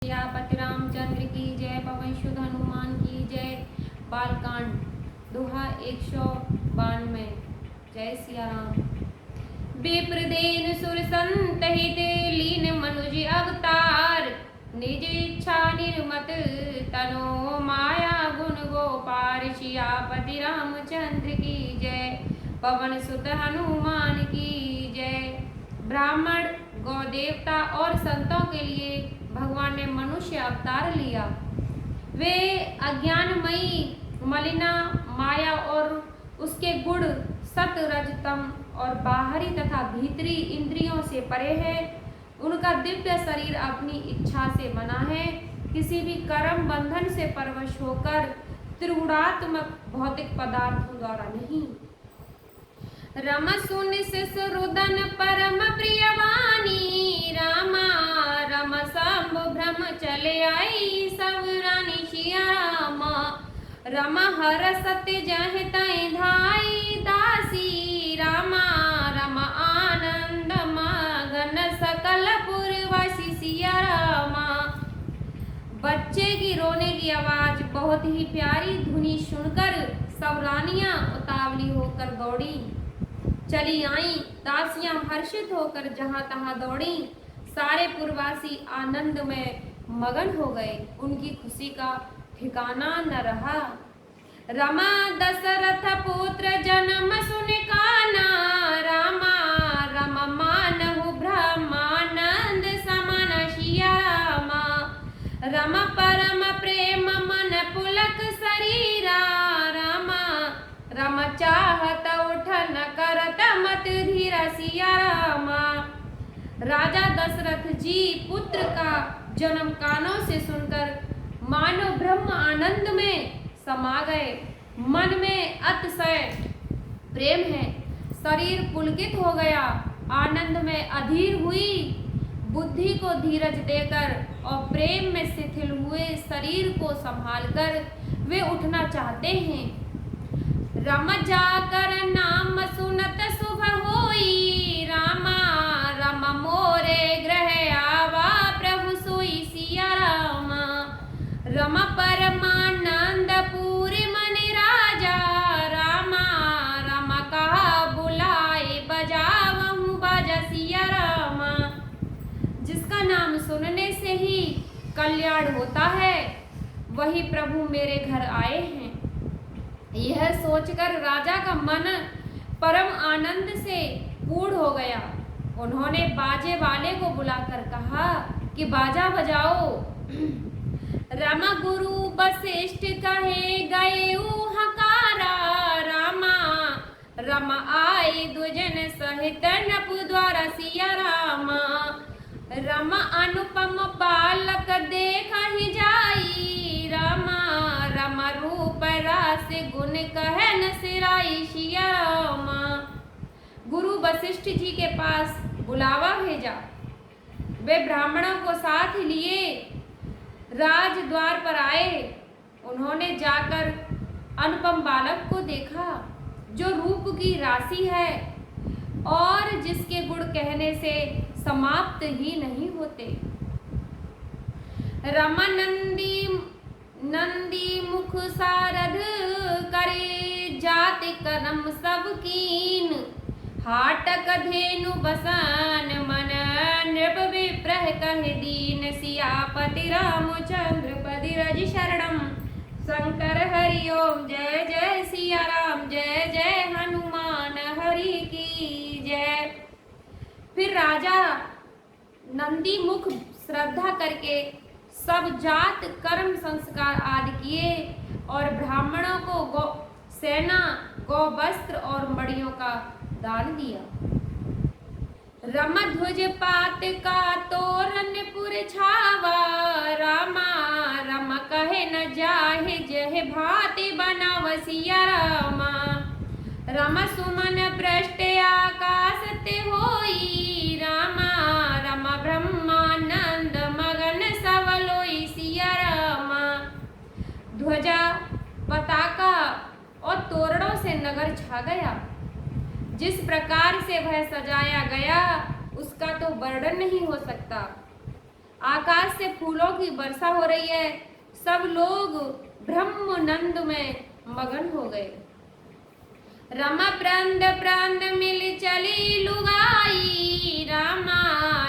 सियापति रामचंद्र की जय। पवन सुत हनुमान की जय। बालकांड दोहा 192। जय सिया राम। विप्रदेन सुर संत हित लीन मनुज अवतार, निज इच्छा निर्मत तनो माया गुण गोपार। सियापति रामचंद्र की जय। पवन सुत हनुमान की जय। ब्राह्मण, गौ देवता और संतों के लिए भगवान ने मनुष्य अवतार लिया। वे अज्ञानमयी मलिना माया और उसके गुण सत रज तम और बाहरी तथा भीतरी इंद्रियों से परे है। उनका दिव्य शरीर अपनी इच्छा से बना है, किसी भी कर्म बंधन से परवश होकर त्रिगुणात्मक भौतिक पदार्थों द्वारा नहीं। रम सुन शिष रुदन परम प्रिय वाणी, रामा रम शंभु भ्रम चले आई सब रानी। सिया रामा रम हर सत्य जह तय धाई दासी, रामा रम आनंद मगन सकल पुरवासी। सिया रामा। बच्चे की रोने की आवाज बहुत ही प्यारी धुनी सुनकर सब रानियां उतावली होकर दौड़ी चली आई। दासियां हर्षित होकर जहां तहां दौड़ी। सारे पुरवासी आनंद में मगन हो गए, उनकी खुशी का ठिकाना न रहा। रमा दशरथ पुत्र जन्म सुन काना, रामा रम मानहु ब्रह्मानंद समान। सिया रामा रम परम प्रेम मन पुलक शरीरा, रामा रम चाहत उठन करत मत धीरा। सिया रामा। राजा दशरथ जी पुत्र का जन्म कानों से सुनकर मानो ब्रह्म आनंद में समा गए। मन में अतिशय प्रेम है, शरीर पुलकित हो गया, आनंद में अधीर हुई। बुद्धि को धीरज देकर और प्रेम में शिथिल हुए शरीर को संभालकर वे उठना चाहते हैं। रम जाकर नाम सुनत शुभ होई, रामा रम मोरे ग्रह आवा प्रभु सोई। सिया रामा रम परमानंद पूरी मन राजा, रामा रम कहा बुलाए बजावहु बाजा। सिया रामा। जिसका नाम सुनने से ही कल्याण होता है, वही प्रभु मेरे घर आए हैं। यह सोचकर राजा का मन परम आनंद से पूर्ण हो गया। उन्होंने बाजे वाले को बुलाकर कहा कि बाजा बजाओ। रम गुरु वशिष्ठ कहे गए हकारा, रामा रम आए दुजन सहित नप द्वारा। सिया रामा। रम अनुपम बालक देखा ही जाई, रामा रम रूप रास गुण कह न सिराई। सिया रामा। गुरु वशिष्ठ जी के पास बुलावा भेजा। वे ब्राह्मणों को साथ लिए राज द्वार पर आए। उन्होंने जाकर अनुपम बालक को देखा, जो रूप की राशि है और जिसके गुण कहने से समाप्त ही नहीं होते। रमानंदी नंदी मुख सारद करे, जाति कर्म सब कीन। हाटक धेनु बसन मन नृप विप्रह कह दीन। सियापति रामचंद्र पति रज शरणम, शंकर हरि ओम। जय जय सिया राम, जय जय हनुमान हरि की जय। फिर राजा नंदी मुख श्रद्धा करके सब जात कर्म संस्कार आदि किए और ब्राह्मणों को सेना, गौ वस्त्र और मड़ियों का दान दिया। रम ध्वज पात का तोरण पुर छावा, रामा रम कहे न जाहे जह भाति बनाव। सिया रामा। रम सुमन पृष्ठ आकाश ते होई, रामा रम ब्रह्मानंद मगन सवलोई। सिया रामा। ध्वजा, पताका और तोरणों से नगर छा गया। जिस प्रकार से वह सजाया गया उसका तो वर्णन नहीं हो सकता। आकाश से फूलों की वर्षा हो रही है। सब लोग ब्रह्मानंद में मगन हो गए। रमा प्रांद प्रांद मिल चली लुगाई, रामा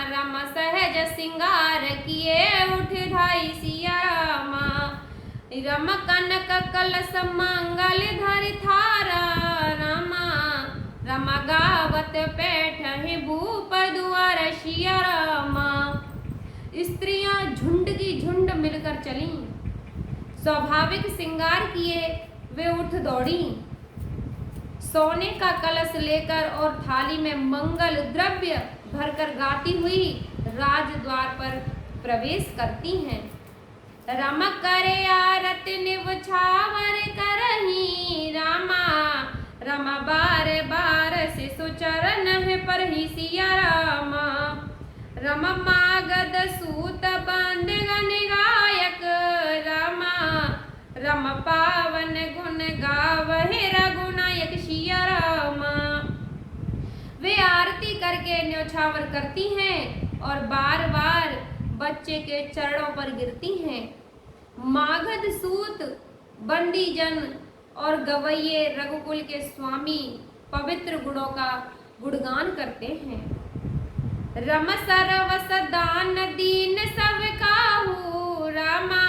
रम सहज सिंगार किए उठ धाई सिया रामा। रम कनक कलश मंगल धरि थारा, रामा रम गावत बैठहि भूप दुआर सिया रामा। स्त्रियां झुंड की झुंड मिलकर चलीं, स्वाभाविक श्रृंगार किए वे उठ दौड़ी। सोने का कलश लेकर और थाली में मंगल द्रव्य भरकर गाती हुई राजद्वार पर प्रवेश करती हैं। रम करे आरत निवछावर करही, रामा रम बार बार से सुचरण है पर ही सिया रामा। रम मागध सूत बंद गन गायक, रामा रम पावन गुण गावहे रघुनायक सिया रामा। वे आरती करके न्योछावर करती हैं और बार बार बच्चे के चरणों पर गिरती हैं। मागध सूत बंदी जन और गवैये रघुकुल के स्वामी पवित्र गुणों का गुणगान करते हैं। रम सरवस दान दीन सब काहू, रामा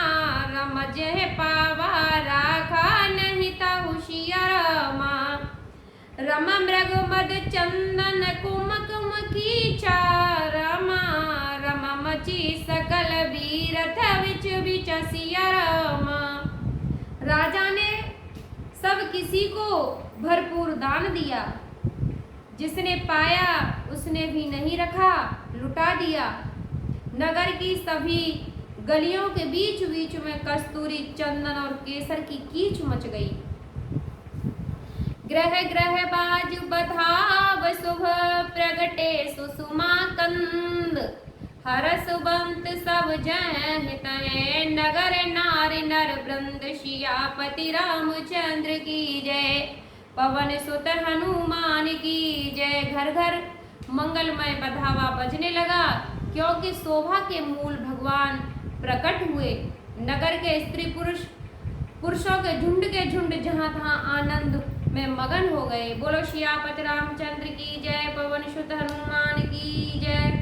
रम जह पावा राखा नहीं ताहू सिया रामा। रम मृग मद चंदन कुमकुम कीचा, रामा रम मची सकल वीरथ विच विच सिया रामा। राजा ने सब किसी को भरपूर दान दिया, जिसने पाया उसने भी नहीं रखा, लुटा दिया। नगर की सभी गलियों के बीच बीच में कस्तूरी चंदन और केसर की कीच मच गई। ग्रह ग्रह बाज बधाव शुभ प्रगटे सुषुमा कंद, हरस बंत सब जय हितै नगर नारी नर वृंद सियापति रामचंद्र की जय। पवन सुत हनुमान की जय। घर घर मंगलमय बधावा बजने लगा, क्योंकि शोभा के मूल भगवान प्रकट हुए। नगर के स्त्री पुरुषों के झुंड जहां तहां आनंद में मगन हो गए। बोलो सियापति रामचंद्र की जय। पवन सुत हनुमान की जय।